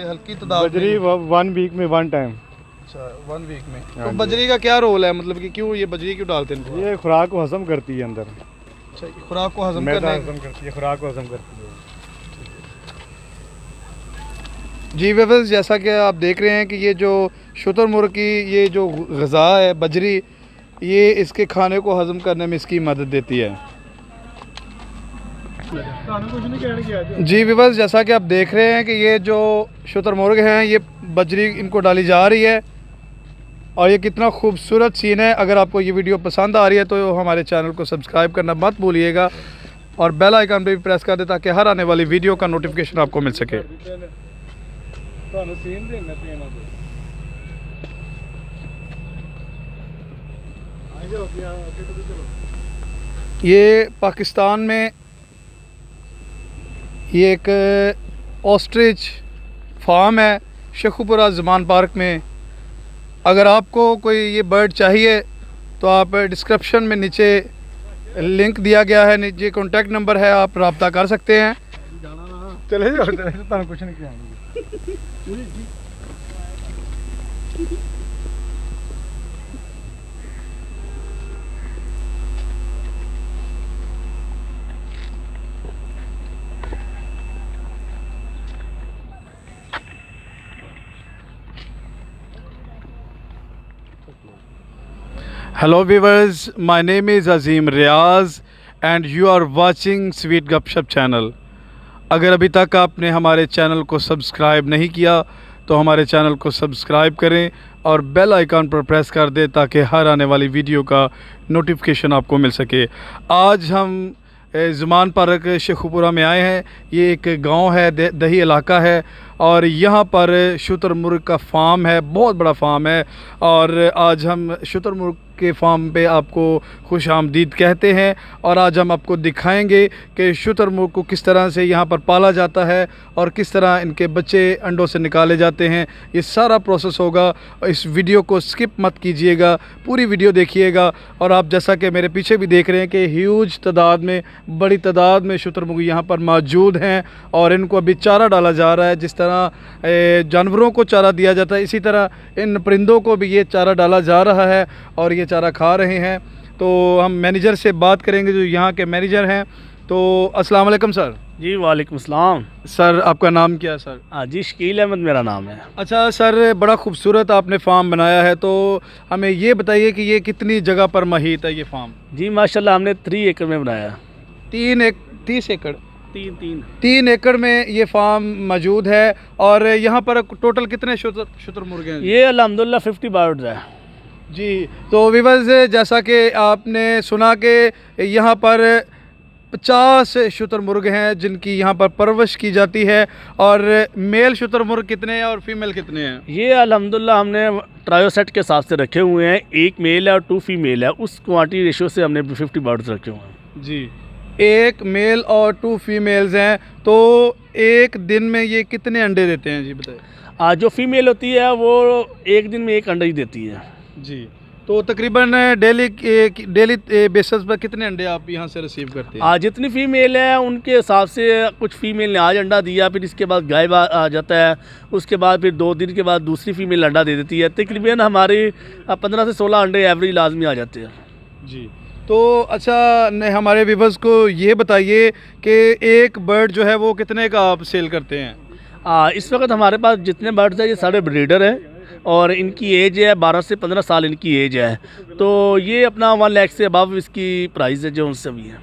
हल्की तादाद बजरी 1 वीक में 1 टाइम। अच्छा 1 वीक में। हाँ तो बजरी का क्या रोल है, मतलब कि क्यों ये बजरी क्यों डालते हैं? ये खुराक को हजम करती है अंदर। अच्छा खुराक को हजम मैदा करने हजम करती है, खुराक को हजम करती है। जी व्यूअर्स, जैसा कि आप देख रहे हैं कि ये जो शुतुरमुर्ग की ये जो ग़िज़ा है बजरी, ये इसके खाने को हजम करने में इसकी मदद देती है। जी व्यूअर्स, जैसा कि आप देख रहे हैं कि ये जो शुतुरमुर्ग हैं ये बजरी इनको डाली जा रही है और ये कितना खूबसूरत सीन है। अगर आपको ये वीडियो पसंद आ रही है तो हमारे चैनल को सब्सक्राइब करना मत भूलिएगा और बेल आइकन पे भी प्रेस कर दें ताकि हर आने वाली वीडियो का नोटिफिकेशन आपको मिल सके। ये पाकिस्तान में ये एक ऑस्ट्रिच फार्म है शेखुपुरा ज़मान पार्क में। अगर आपको कोई ये बर्ड चाहिए तो आप डिस्क्रिप्शन में नीचे लिंक दिया गया है, नीचे कॉन्टैक्ट नंबर है, आप रब्ता कर सकते हैं। चले जाओ, कुछ नहीं किया। Hello viewers, my name is Azim Riaz and you are watching Sweet Gupshup channel। अगर अभी तक आपने हमारे चैनल को सब्सक्राइब नहीं किया तो हमारे चैनल को सब्सक्राइब करें और बेल आइकन पर प्रेस कर दें ताकि हर आने वाली वीडियो का नोटिफिकेशन आपको मिल सके। आज हम ज़मान पार्क शेखुपुरा में आए हैं। ये एक गांव है, दही इलाका है और यहाँ पर शुतुरमुर्ग का फार्म है, बहुत बड़ा फार्म है। और आज हम शुतुरमुर्ग के फार्म पे आपको खुश आमदीद कहते हैं और आज हम आपको दिखाएंगे कि शुतुरमुर्ग को किस तरह से यहाँ पर पाला जाता है और किस तरह इनके बच्चे अंडों से निकाले जाते हैं। ये सारा प्रोसेस होगा। इस वीडियो को स्किप मत कीजिएगा, पूरी वीडियो देखिएगा। और आप जैसा कि मेरे पीछे भी देख रहे हैं कि ह्यूज तादाद में, बड़ी तादाद में शुतुरमुर्ग यहाँ पर मौजूद हैं और इनको अभी चारा डाला जा रहा है। जिस तरह जानवरों को चारा दिया जाता है इसी तरह इन परिंदों को भी ये चारा डाला जा रहा है और ये चारा खा रहे हैं। तो हम मैनेजर से बात करेंगे जो यहाँ के मैनेजर हैं। तो अस्सलाम वालेकुम सर। जी वालेकुम सलाम। सर आपका नाम क्या है सर? हाँ जी, शकील अहमद मेरा नाम है। अच्छा सर, बड़ा खूबसूरत आपने फार्म बनाया है, तो हमें ये बताइए कि ये कितनी जगह पर महीत है ये फार्म? जी माशाल्लाह हमने 3 एकड़ में बनाया। 30 एकड़? तीन 3 एकड़ में ये फार्म मौजूद है। और यहाँ पर टोटल कितने शुतुरमुर्ग हैं? ये अल्हम्दुलिल्लाह 50 बर्ड्स है जी। तो व्यूअर्स, जैसा कि आपने सुना कि यहाँ पर 50 शुतुरमुर्ग हैं जिनकी यहाँ पर परवरिश की जाती है। और मेल शुतुरमुर्ग कितने हैं और फीमेल कितने हैं? ये अल्हम्दुलिल्लाह हमने ट्रायो सेट के हिसाब से रखे हुए हैं। 1 मेल है और 2 फीमेल है, उस क्वांटिटी रेशो से हमने 50 बर्ड्स रखे हुए हैं। जी, 1 मेल और 2 फीमेल्स हैं। तो एक दिन में ये कितने अंडे देते हैं जी बताइए? जो फीमेल होती है वो एक दिन में 1 अंडा ही देती है जी। तो तकरीबन डेली बेसिस पर कितने अंडे आप यहाँ से रिसीव करते हैं? जितनी फीमेल है उनके हिसाब से, कुछ फीमेल ने आज अंडा दिया, फिर इसके बाद गायब आ जाता है, उसके बाद फिर 2 दिन के बाद दूसरी फीमेल अंडा दे देती है। तकरीबन हमारे 15 से 16 अंडे एवरेज लाजमी आ जाते हैं जी। तो अच्छा, हमारे व्यूअर्स को ये बताइए कि एक बर्ड जो है वो कितने का आप सेल करते हैं? इस वक्त हमारे पास जितने बर्ड्स हैं ये सारे ब्रीडर हैं और इनकी एज है 12 से 15 साल इनकी एज है। तो ये अपना 1 लाख से अबव इसकी प्राइस है जो उनसे भी है।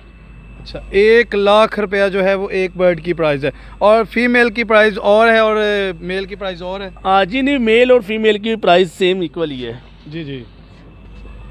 अच्छा, 1 लाख रुपया जो है वो एक बर्ड की प्राइस है और फीमेल की प्राइस और है और मेल की प्राइस और है? जी नहीं, मेल और फीमेल की प्राइस सेम इक्वल ही है। जी जी।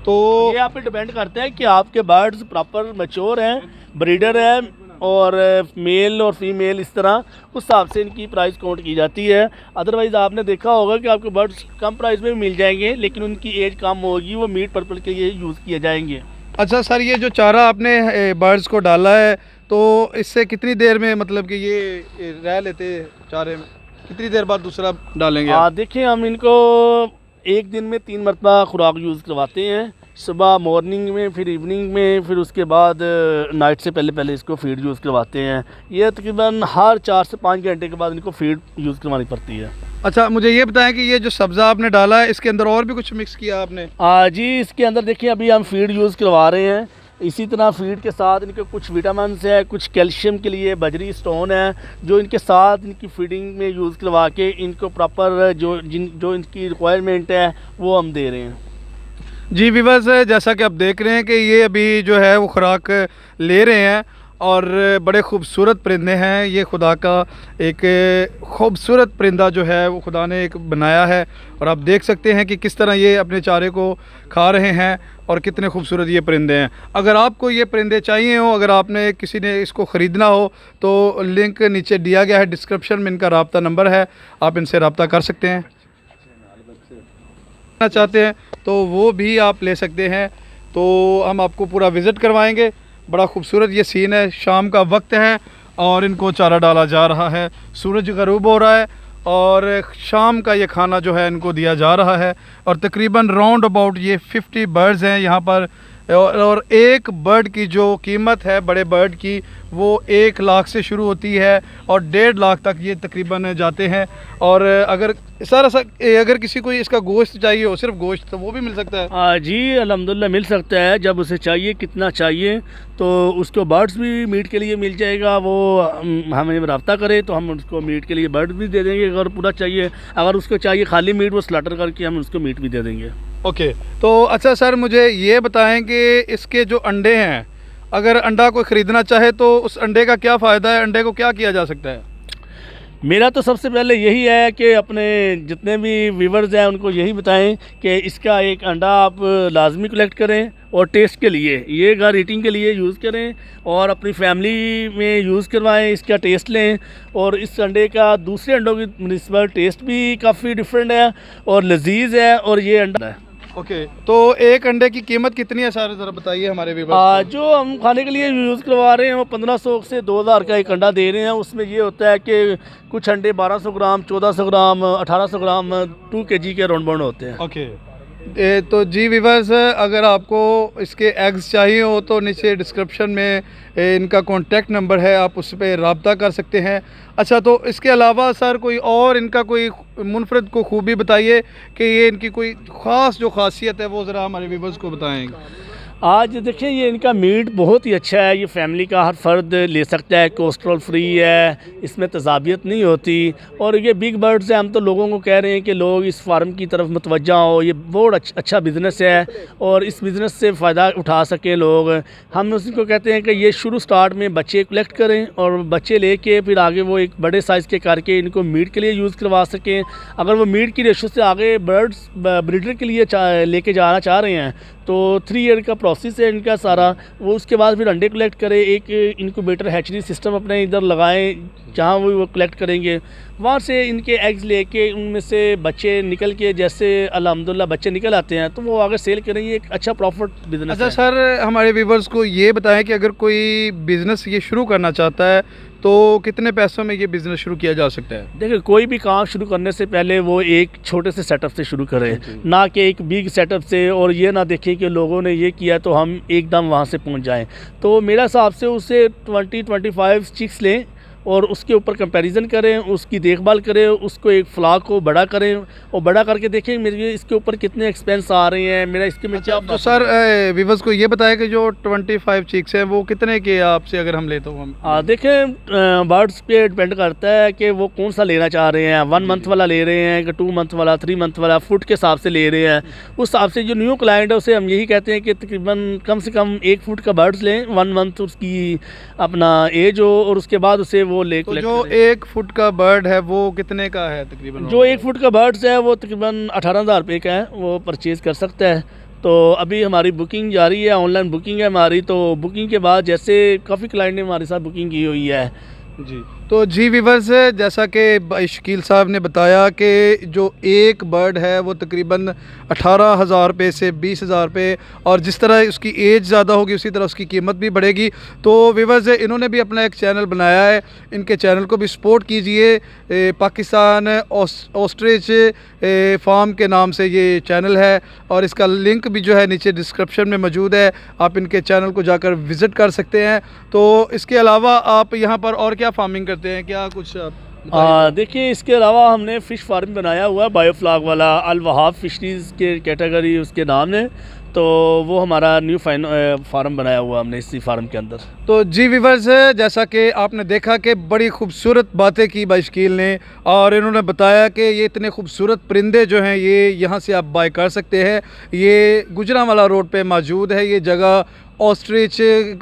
तो ये आप पे डिपेंड करता है कि आपके बर्ड्स प्रॉपर मैच्योर हैं, ब्रीडर हैं और मेल और फीमेल, इस तरह उस हिसाब से इनकी प्राइस काउंट की जाती है। अदरवाइज़ आपने देखा होगा कि आपके बर्ड्स कम प्राइस में भी मिल जाएंगे लेकिन उनकी एज कम होगी, वो मीट पर्पल के लिए यूज़ किए जाएंगे। अच्छा सर, ये जो चारा आपने बर्ड्स को डाला है तो इससे कितनी देर में, मतलब कि ये रह लेते चारे में, कितनी देर बाद दूसरा डालेंगे? देखिए हम इनको एक दिन में 3 मरतबा खुराक यूज़ करवाते हैं, सुबह मॉर्निंग में, फिर इवनिंग में, फिर उसके बाद नाइट से पहले पहले इसको फीड यूज़ करवाते हैं। ये तकरीबन हर 4 से 5 घंटे के बाद इनको फीड यूज़ करवानी पड़ती है। अच्छा, मुझे ये बताएं कि ये जो सब्ज़ा आपने डाला है इसके अंदर और भी कुछ मिक्स किया आपने? जी, इसके अंदर देखिए अभी हम फीड यूज़ करवा रहे हैं। इसी तरह फीड के साथ इनके कुछ विटामिन्स है, कुछ कैल्शियम के लिए बजरी स्टोन है, जो इनके साथ इनकी फीडिंग में यूज़ करवा के इनको प्रॉपर जो इनकी रिक्वायरमेंट है वो हम दे रहे हैं। जी व्यूअर्स, जैसा कि आप देख रहे हैं कि ये अभी जो है वो खुराक ले रहे हैं और बड़े खूबसूरत परिंदे हैं। ये खुदा का एक खूबसूरत परिंदा जो है वो खुदा ने एक बनाया है और आप देख सकते हैं कि किस तरह ये अपने चारे को खा रहे हैं और कितने खूबसूरत ये परिंदे हैं। अगर आपको ये परिंदे चाहिए हो, अगर आपने किसी ने इसको ख़रीदना हो तो लिंक नीचे दिया गया है, डिस्क्रिप्शन में इनका रब्ता नंबर है, आप इनसे रब्ता कर सकते हैं। चाहते हैं तो वो भी आप ले सकते हैं। तो हम आपको पूरा विज़िट करवाएंगे। बड़ा खूबसूरत ये सीन है, शाम का वक्त है और इनको चारा डाला जा रहा है, सूरज गरूब हो रहा है और शाम का ये खाना जो है इनको दिया जा रहा है। और तकरीबन राउंड अबाउट ये 50 बर्ड्स हैं यहाँ पर और एक बर्ड की जो कीमत है बड़े बर्ड की वो 1 लाख से शुरू होती है और 1.5 लाख तक ये तकरीबन जाते हैं। और अगर अगर किसी को इसका गोश्त चाहिए हो, सिर्फ गोश्त, तो वो भी मिल सकता है? जी अल्हम्दुलिल्लाह मिल सकता है। जब उसे चाहिए, कितना चाहिए, तो उसको बर्ड्स भी मीट के लिए मिल जाएगा। वो हमें रब्ता करे तो हम उसको मीट के लिए बर्ड भी दे देंगे अगर पूरा चाहिए। अगर उसको चाहिए खाली मीट, वो स्लाटर करके हम उसको मीट भी दे देंगे। ओके, तो अच्छा सर, मुझे ये बताएं कि इसके जो अंडे हैं, अगर अंडा कोई ख़रीदना चाहे तो उस अंडे का क्या फ़ायदा है, अंडे को क्या किया जा सकता है? मेरा तो सबसे पहले यही है कि अपने जितने भी व्यूवर्स हैं उनको यही बताएं कि इसका एक अंडा आप लाजमी कलेक्ट करें और टेस्ट के लिए, ये घर ईटिंग के लिए यूज़ करें और अपनी फैमिली में यूज़ करवाएं, इसका टेस्ट लें। और इस अंडे का दूसरे अंडों की निस्बत टेस्ट भी काफ़ी डिफरेंट है और लजीज है। और ये अंडा है। ओके, तो एक अंडे की कीमत कितनी है सर, ज़रा बताइए हमारे व्यूअर्स को। जो हम खाने के लिए यूज़ करवा रहे हैं वो 1500 से 2000 का एक अंडा दे रहे हैं। उसमें ये होता है कि कुछ अंडे 1200 ग्राम, 1400 ग्राम, 1800 ग्राम, 2 kg के राउंड बाउंड होते हैं। ओके, तो जी व्यूअर्स, अगर आपको इसके एग्स चाहिए हो तो नीचे डिस्क्रिप्शन में इनका कॉन्टैक्ट नंबर है, आप उस पर रब्ता कर सकते हैं। अच्छा, तो इसके अलावा सर कोई और इनका कोई मुनफरद को खूबी बताइए कि ये इनकी कोई ख़ास जो खासियत है वो ज़रा हमारे व्यूअर्स को बताएंगे। आज देखिए ये इनका मीट बहुत ही अच्छा है। ये फैमिली का हर फर्द ले सकता है, कोलेस्ट्रॉल फ्री है, इसमें तजाबियत नहीं होती। और ये बिग बर्ड्स है, हम तो लोगों को कह रहे हैं कि लोग इस फार्म की तरफ मुतवज्जा हो। ये बहुत अच्छा बिज़नेस है और इस बिज़नेस से फ़ायदा उठा सकें लोग। हम उसी को कहते हैं कि ये शुरू स्टार्ट में बच्चे कलेक्ट करें और बच्चे लेके फिर आगे वो एक बड़े साइज़ के करके इनको मीट के लिए यूज़ करवा सकें। अगर वो मीट की रेशो से आगे बर्ड्स ब्रीडर के लिए लेके जाना चाह रहे हैं तो 3 ईयर का प्रोसेस है इनका सारा। वो उसके बाद फिर अंडे कलेक्ट करें, एक इनक्यूबेटर हैचरी सिस्टम अपने इधर लगाएं जहाँ वो कलेक्ट करेंगे, वहाँ से इनके एग्स लेके उनमें से बच्चे निकल के, जैसे अल्हम्दुलिल्लाह बच्चे निकल आते हैं तो वो आगे सेल करें। ये एक अच्छा प्रॉफिट बिजनेस अच्छा है। सर, हमारे व्यूवर्स को ये बताएं कि अगर कोई बिज़नेस ये शुरू करना चाहता है तो कितने पैसों में ये बिज़नेस शुरू किया जा सकता है? देखिए, कोई भी काम शुरू करने से पहले वो एक छोटे से सेटअप से शुरू करें, ना कि एक बिग सेटअप से। और ये ना देखें कि लोगों ने ये किया तो हम एकदम वहाँ से पहुँच जाएं। तो मेरा हिसाब से उसे 20-25 चिक्स लें और उसके ऊपर कंपैरिजन करें, उसकी देखभाल करें, उसको एक फ्लॉक को बड़ा करें और बड़ा करके देखें मेरे इसके ऊपर कितने एक्सपेंस आ रहे हैं, मेरा इसके में अच्छा, तो सर व्यूवर्स को ये बताया कि जो 25 चिक्स हैं वो कितने के आपसे अगर हम ले तो हम देखें, बर्ड्स पे डिपेंड करता है कि वो कौन सा लेना चाह रहे हैं। 1 मंथ वाला ले रहे हैं कि 2 मंथ वाला, 3 मंथ वाला, फुट के हिसाब से ले रहे हैं। उस हिसाब से जो न्यू क्लाइंट है उसे हम यही कहते हैं कि तकरीबन कम से कम 1 फुट का बर्ड्स लें, 1 मंथ उसकी अपना एज हो और उसके बाद उसे वो ले। तो जो 1 फुट का बर्ड है वो कितने का है तकरीबन? जो 1 फुट का बर्ड्स है वो तकरीबन 18,000 रुपये का है, वो परचेज़ कर सकता है। तो अभी हमारी बुकिंग जारी है, ऑनलाइन बुकिंग है हमारी। तो बुकिंग के बाद जैसे काफ़ी क्लाइंट ने हमारे साथ बुकिंग की हुई है। जी, तो जी वीवर्स, जैसा कि शकील साहब ने बताया कि जो एक बर्ड है वो तकरीबन 18,000 रुपये से 20,000 रुपये, और जिस तरह उसकी एज ज़्यादा होगी उसी तरह उसकी कीमत भी बढ़ेगी। तो वीवर्स, इन्होंने भी अपना एक चैनल बनाया है, इनके चैनल को भी सपोर्ट कीजिए। पाकिस्तान ऑस्ट्रिच फार्म के नाम से ये चैनल है, और इसका लिंक भी जो है नीचे डिस्क्रिप्शन में मौजूद है, आप इनके चैनल को जाकर विज़िट कर सकते हैं। तो इसके अलावा आप यहाँ पर और क्या फार्मिंग करते हैं, क्या कुछ आप देखिए, इसके अलावा हमने फ़िश फार्म बनाया हुआ है, बायोफ्लाग वाला, अल वहाब फिशरीज़ के कैटेगरी उसके नाम है। तो वो हमारा न्यू फार्म बनाया हुआ हमने इसी फार्म के अंदर। तो जी वीवर्स, जैसा कि आपने देखा कि बड़ी खूबसूरत बातें की बाइशकील ने, और इन्होंने बताया कि ये इतने खूबसूरत परिंदे जो हैं ये यहाँ से आप बाय कर सकते हैं। ये गुजरांवाला रोड पे मौजूद है, ये जगह ऑस्ट्रिच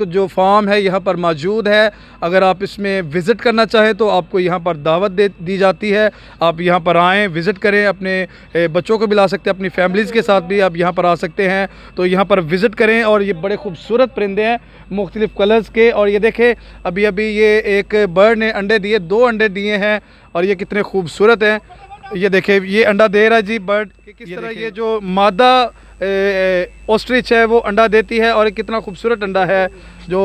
जो फार्म है यहाँ पर मौजूद है। अगर आप इसमें विज़िट करना चाहें तो आपको यहाँ पर दावत दी जाती है, आप यहाँ पर आएँ, विज़िट करें, अपने बच्चों को भी ला सकते हैं, अपनी फैमिलीज़ के साथ भी आप यहाँ पर आ सकते हैं। तो यहाँ पर विज़िट करें, और ये बड़े खूबसूरत परिंदे हैं मुख्तलिफ़ कलर्स के। और ये देखें, अभी अभी ये एक बर्ड ने अंडे दिए, 2 अंडे दिए हैं, और ये कितने खूबसूरत हैं। ये देखें, ये अंडा दे रहा है जी बर्ड, किस तरह ये जो मादा ऑस्ट्रिच है वो अंडा देती है, और कितना खूबसूरत अंडा है जो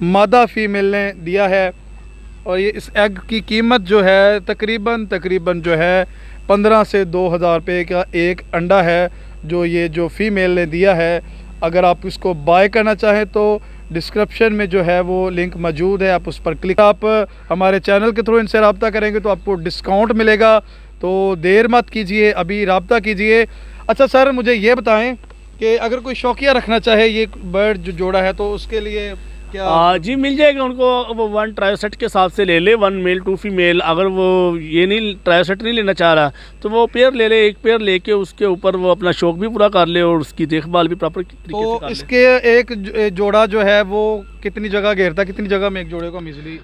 मादा फीमेल ने दिया है। और ये इस एग की कीमत जो है तकरीबन जो है 15 से 2,000 रुपये का एक अंडा है जो ये जो फीमेल ने दिया है। अगर आप इसको बाय करना चाहें तो डिस्क्रिप्शन में जो है वो लिंक मौजूद है, आप उस पर क्लिक, आप हमारे चैनल के थ्रू इनसे रब्ता करेंगे तो आपको डिस्काउंट मिलेगा। तो देर मत कीजिए, अभी रब्ता कीजिए। अच्छा सर, मुझे ये बताएं कि अगर कोई शौकिया रखना चाहे ये बर्ड जो जोड़ा है तो उसके लिए क्या जी मिल जाएगा उनको। वो 1 ट्रायोसेट के हिसाब से ले ले, 1 मेल 2 फीमेल। अगर वो ये नहीं ट्रायोसेट नहीं लेना चाह रहा तो वो पेयर ले ले, एक पेयर लेके उसके ऊपर वो अपना शौक भी पूरा कर ले और उसकी देखभाल भी प्रॉपर तरीके से कर ले। इसके एक जोड़ा जो है वो कितनी जगह घेरता, कितनी जगह में एक जोड़े को हम इजीली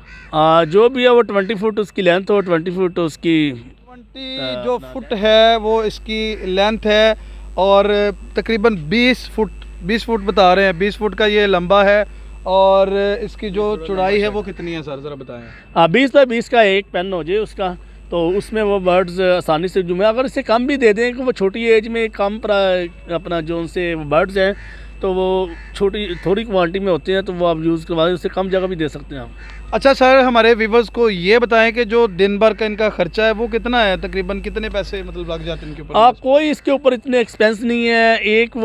जो भी है वो 20 फुट उसकी लेंथ हो, 20 फुट उसकी 20 जो फुट है वो इसकी लेंथ है, और तकरीबन 20 फुट बता रहे हैं, 20 फुट का ये लंबा है। और इसकी जो चौड़ाई है वो कितनी है सर, ज़रा बताएं। 20 बाई 20 का एक पेन हो जाए उसका, तो उसमें वो बर्ड्स आसानी से जुमे। अगर इससे कम भी दे दें कि वो छोटी एज में कम अपना जो उनसे बर्ड्स हैं तो वो थोड़ी क्वांटिटी में होते हैं, तो वो आप यूज़ करवा दें, उससे कम जगह भी दे सकते हैं आप। अच्छा सर, हमारे व्यूवर्स को ये बताएं कि जो दिन भर का इनका खर्चा है वो कितना है, तकरीबन कितने पैसे मतलब लग जाते हैं इनके ऊपर? कोई इसके ऊपर इतने एक्सपेंस नहीं है। एक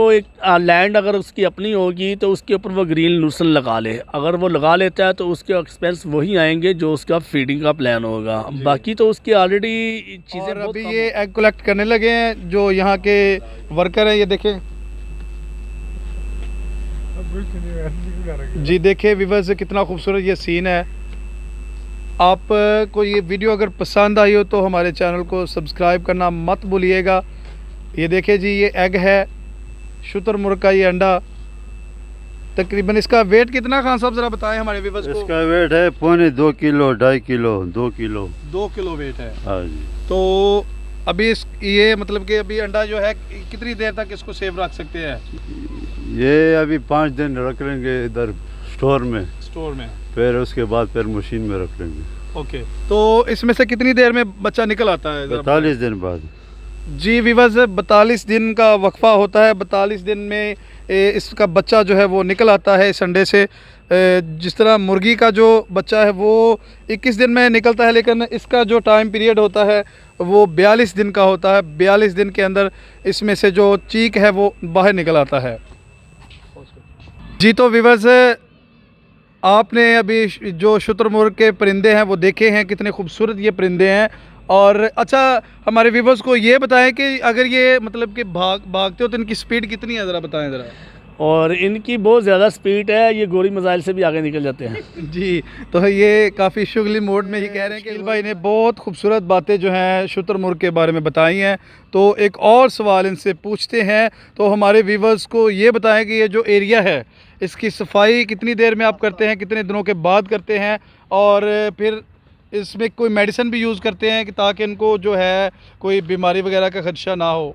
लैंड अगर उसकी अपनी होगी तो उसके ऊपर वो ग्रीन लूसन लगा ले, अगर वो लगा लेता है तो उसके एक्सपेंस वही आएंगे जो उसका फीडिंग का प्लान होगा। बाकी तो उसकी ऑलरेडी चीज़ें। अभी ये एग कलेक्ट करने लगे हैं जो यहाँ के वर्कर हैं, ये देखें जी, देखें व्यूवर्स कितना खूबसूरत ये सीन है। आप को ये वीडियो अगर पसंद आई हो तो हमारे चैनल को सब्सक्राइब करना मत भूलिएगा। ये देखें जी, ये एग है शुतुरमुर्ग का, ये अंडा। तकरीबन इसका वेट कितना, खान साहब ज़रा बताएं हमारे व्यूवर्स को। इसका वेट है 2.25 kilo, 2.5 kilo, 2 kilo. 2 kilo weight है। हाँ जी। तो अभी ये मतलब कि अभी अंडा जो है कितनी देर तक इसको सेव रख सकते हैं? ये अभी 5 दिन रख लेंगे इधर स्टोर में, फिर उसके बाद फिर मशीन में रख लेंगे। ओके, तो इसमें से कितनी देर में बच्चा निकल आता है? 42 दिन बाद। जी व्यूअर्स, 42 दिन का वक्फा होता है। 42 दिन में इसका बच्चा जो है वो निकल आता है इस अंडे से। जिस तरह मुर्गी का जो बच्चा है वो 21 दिन में निकलता है, लेकिन इसका जो टाइम पीरियड होता है वो 42 दिन का होता है। 42 दिन के अंदर इसमें से जो चीक है वो बाहर निकल आता है। जी तो व्यूअर्स, आपने अभी जो शुतुरमुर्ग के परिंदे हैं वो देखे हैं, कितने खूबसूरत ये परिंदे हैं। और अच्छा, हमारे व्यूवर्स को ये बताएं कि अगर ये मतलब कि भागते हो तो इनकी स्पीड कितनी है, ज़रा बताएं ज़रा। और इनकी बहुत ज़्यादा स्पीड है, ये गोरी मिसाइल से भी आगे निकल जाते हैं। जी, तो ये काफ़ी शुगली मोड में ही कह रहे हैं कि भाई ने बहुत खूबसूरत बातें जो हैं शुतुरमुर्ग के बारे में बताई हैं। तो एक और सवाल इनसे पूछते हैं। तो हमारे व्यूवर्स को ये बताएं कि ये जो एरिया है इसकी सफाई कितनी देर में आप करते हैं, कितने दिनों के बाद करते हैं, और फिर इसमें कोई मेडिसिन भी यूज़ करते हैं कि ताकि इनको जो है कोई बीमारी वगैरह का खदशा ना हो?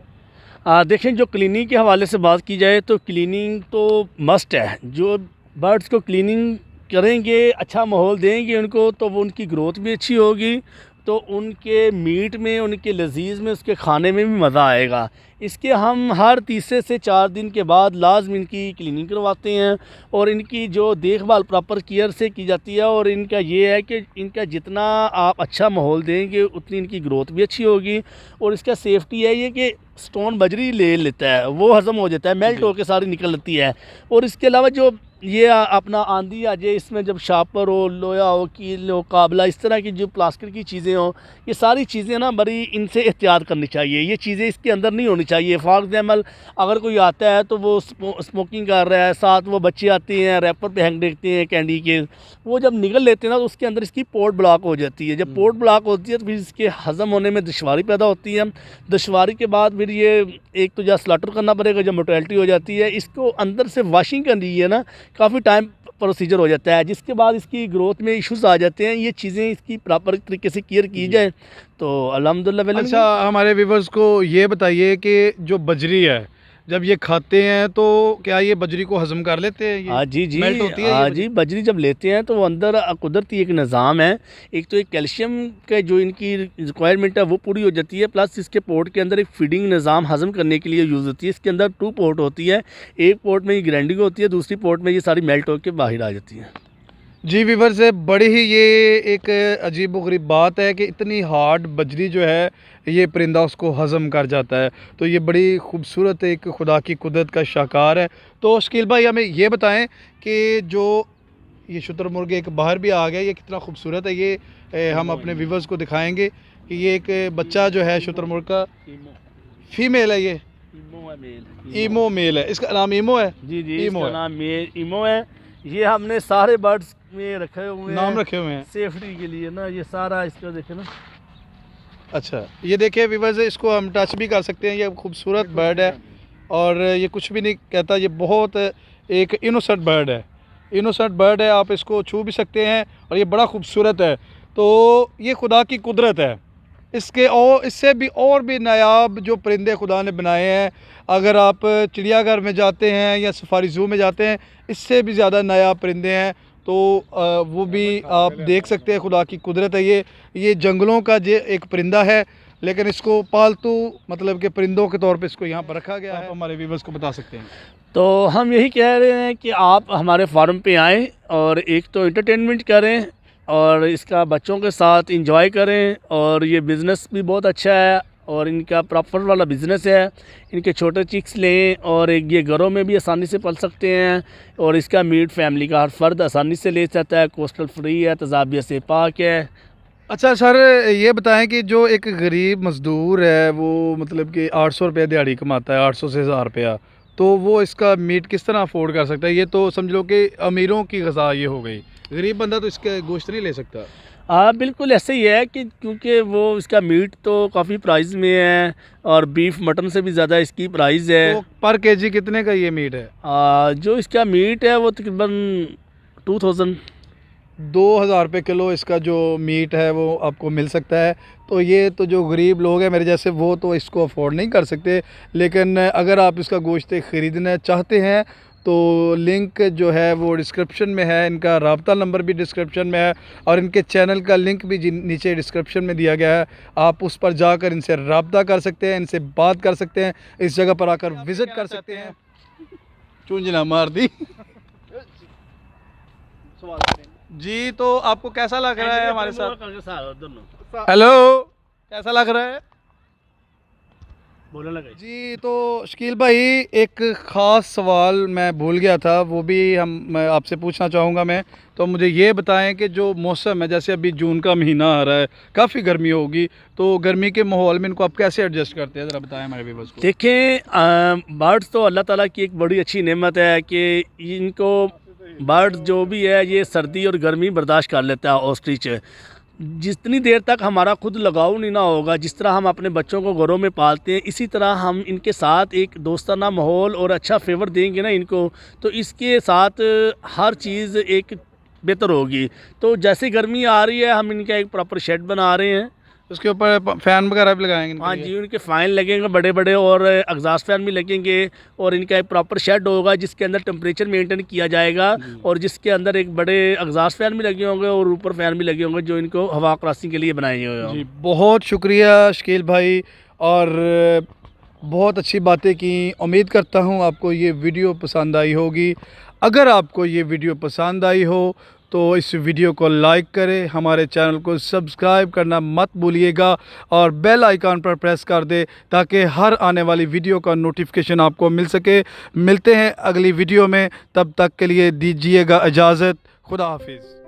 देखें, जो क्लीनिंग के हवाले से बात की जाए तो क्लीनिंग तो मस्ट है। जो बर्ड्स को क्लीनिंग करेंगे, अच्छा माहौल देंगे उनको, तो वो उनकी ग्रोथ भी अच्छी होगी, तो उनके मीट में, उनके लजीज़ में, उसके खाने में भी मज़ा आएगा। इसके हम हर तीसरे से 4 दिन के बाद लाजम इनकी क्लीनिंग करवाते हैं और इनकी जो देखभाल प्रॉपर केयर से की जाती है। और इनका ये है कि इनका जितना आप अच्छा माहौल देंगे उतनी इनकी ग्रोथ भी अच्छी होगी। और इसका सेफ्टी है ये कि स्टोन बजरी ले लेता है, वो हज़म हो जाता है, मेल्ट होकर सारी निकल लेती है। और इसके अलावा जो ये अपना आंधी आ जाए, इसमें जब शापर हो, लोहा हो, कील हो, काबला, इस तरह की जो प्लास्टिक की चीज़ें हों, ये सारी चीज़ें ना बड़ी इनसे एहतियात करनी चाहिए। ये चीज़ें इसके अंदर नहीं होनी चाहिए। फॉर एग्जाम्पल अगर कोई आता है तो वो स्मोकिंग कर रहा है, साथ वो बच्चे आते हैं रैपर पे हैंग देखते हैं कैंडी के, वो जब निकल लेते हैं ना तो उसके अंदर इसकी पोर्ट ब्लॉक हो जाती है। जब पोर्ट ब्लॉक होती है तो फिर इसके हज़म होने में दुश्वारी पैदा होती है। दुश्वारी के बाद फिर ये एक तो जब स्लाटर करना पड़ेगा, जब मोर्टेलिटी हो जाती है, इसको अंदर से वॉशिंग करनी है ना, काफ़ी टाइम प्रोसीजर हो जाता है, जिसके बाद इसकी ग्रोथ में इश्यूज़ आ जाते हैं। ये चीज़ें इसकी प्रॉपर तरीके से केयर की जाए तो अल्हम्दुलिल्लाह। अच्छा, हमारे व्यूवर्स को ये बताइए कि जो बजरी है जब ये खाते हैं तो क्या ये बजरी को हजम कर लेते हैं? हाँ जी जी, मेल्ट होती है हाँ जी, बजरी जब लेते हैं तो वो अंदर कुदरती एक निज़ाम है। एक तो एक कैल्शियम का जो इनकी रिक्वायरमेंट है वो पूरी हो जाती है, प्लस इसके पोर्ट के अंदर एक फीडिंग निज़ाम हजम करने के लिए यूज़ होती है। इसके अंदर 2 पोर्ट होती है, एक पोर्ट में ये ग्राइंडिंग होती है, दूसरी पोर्ट में ये सारी मेल्ट होकर बाहर आ जाती है। जी व्यूवर्स, बड़ी ही ये एक अजीब व गरीब बात है कि इतनी हार्ड बजरी जो है ये परिंदा उसको हज़म कर जाता है। तो ये बड़ी खूबसूरत एक खुदा की कुदरत का शाहकार है। तो शकील भाई हमें ये बताएं कि जो ये शुतुरमुर्ग एक बाहर भी आ गया, ये कितना खूबसूरत है। ये हम अपने व्यूवर्स को दिखाएंगे कि ये एक बच्चा जो है शुतुरमुर्ग का फीमेल है, ये ईमो मेल है, इसका नाम ईमो है। जी जी, ईमो इसका है। नाम ईमो है। ये हमने सारे बर्ड्स में रखे हुए नाम हैं रखे हुए हैं सेफ्टी के लिए ना। ये सारा इसका देखे ना। अच्छा, ये देखिए व्यूवर्स, इसको हम टच भी कर सकते हैं। ये खूबसूरत बर्ड है और ये कुछ भी नहीं कहता। ये बहुत एक इनोसेंट बर्ड है, इनोसेंट बर्ड है। आप इसको छू भी सकते हैं और ये बड़ा खूबसूरत है। तो ये खुदा की कुदरत है। इसके और इससे भी और भी नायाब जो परिंदे खुदा ने बनाए हैं, अगर आप चिड़ियाघर में जाते हैं या सफारी ज़ू में जाते हैं, इससे भी ज़्यादा नायाब परिंदे हैं। तो वो भी आप देख सकते हैं, खुदा की कुदरत है। ये जंगलों का जो एक परिंदा है, लेकिन इसको पालतू मतलब कि परिंदों के तौर पे इसको यहाँ पर रखा गया है। आप हमारे व्यूवर्स को बता सकते हैं। तो हम यही कह रहे हैं कि आप हमारे फार्म पे आएँ और एक तो एंटरटेनमेंट करें और इसका बच्चों के साथ इंजॉय करें। और ये बिज़नेस भी बहुत अच्छा है और इनका प्रॉपर वाला बिज़नेस है। इनके छोटे चिक्स लें और एक ये घरों में भी आसानी से पल सकते हैं। और इसका मीट फैमिली का हर फर्द आसानी से ले सकता है, कोस्टल फ्री है, तजाबियत से पाक है। अच्छा सर, ये बताएं कि जो एक गरीब मज़दूर है वो मतलब कि 800 रुपये दिहाड़ी कमाता है, 800 से 1000 रुपया, तो वो इसका मीट किस तरह अफोर्ड कर सकता है? ये तो समझ लो कि अमीरों की ग़िज़ा ये हो गई, गरीब बंदा तो इसके गोश्त नहीं ले सकता। हाँ बिल्कुल ऐसे ही है कि क्योंकि वो इसका मीट तो काफ़ी प्राइस में है और बीफ मटन से भी ज़्यादा इसकी प्राइस है। तो पर केजी कितने का ये मीट है? जो इसका मीट है वो तकरीबन 2000 रुपये किलो इसका जो मीट है वो आपको मिल सकता है। तो ये तो जो गरीब लोग हैं मेरे जैसे, वो तो इसको अफोर्ड नहीं कर सकते। लेकिन अगर आप इसका गोश्त ख़रीदना चाहते हैं तो लिंक जो है वो डिस्क्रिप्शन में है, इनका राब्ता नंबर भी डिस्क्रिप्शन में है और इनके चैनल का लिंक भी नीचे डिस्क्रिप्शन में दिया गया है। आप उस पर जाकर इनसे राब्ता कर सकते हैं, इनसे बात कर सकते हैं, इस जगह पर आकर विज़िट कर सकते हैं। चूंजना मार दी जी। तो आपको कैसा लग रहा है हमारे साथ? हेलो, कैसा लग रहा है? बोलने लगे जी। तो शकील भाई, एक ख़ास सवाल मैं भूल गया था, वो भी मैं आपसे पूछना चाहूँगा मैं। तो मुझे ये बताएं कि जो मौसम है, जैसे अभी जून का महीना आ रहा है, काफ़ी गर्मी होगी, तो गर्मी के माहौल में इनको आप कैसे एडजस्ट करते हैं, ज़रा बताएं हमारे व्यूअर्स को। देखें, बर्ड्स तो अल्लाह ताला की एक बड़ी अच्छी नेमत है कि इनको बर्ड जो भी है ये सर्दी और गर्मी बर्दाश्त कर लेता है। ऑस्ट्रिच जितनी देर तक हमारा खुद लगाव नहीं ना होगा, जिस तरह हम अपने बच्चों को घरों में पालते हैं, इसी तरह हम इनके साथ एक दोस्ताना माहौल और अच्छा फेवर देंगे ना इनको, तो इसके साथ हर चीज़ एक बेहतर होगी। तो जैसे गर्मी आ रही है, हम इनका एक प्रॉपर शेड बना रहे हैं उसके ऊपर फ़ैन वगैरह भी लगाएंगे इनके हाँ लिए? जी, उनके फ़ैन लगेंगे बड़े बड़े और एग्जॉस्ट फैन भी लगेंगे और इनका एक प्रॉपर शेड होगा जिसके अंदर टेम्परेचर मेंटेन किया जाएगा और जिसके अंदर एक बड़े एग्जॉस्ट फैन भी लगे होंगे और ऊपर फैन भी लगे होंगे जो इनको हवा क्रॉसिंग के लिए बनाए हुए जी, होंगे। बहुत शुक्रिया शकील भाई, और बहुत अच्छी बातें की। उम्मीद करता हूँ आपको ये वीडियो पसंद आई होगी। अगर आपको ये वीडियो पसंद आई हो तो इस वीडियो को लाइक करें, हमारे चैनल को सब्सक्राइब करना मत भूलिएगा और बेल आइकन पर प्रेस कर दे ताकि हर आने वाली वीडियो का नोटिफिकेशन आपको मिल सके। मिलते हैं अगली वीडियो में, तब तक के लिए दीजिएगा इजाज़त। खुदा हाफिज़।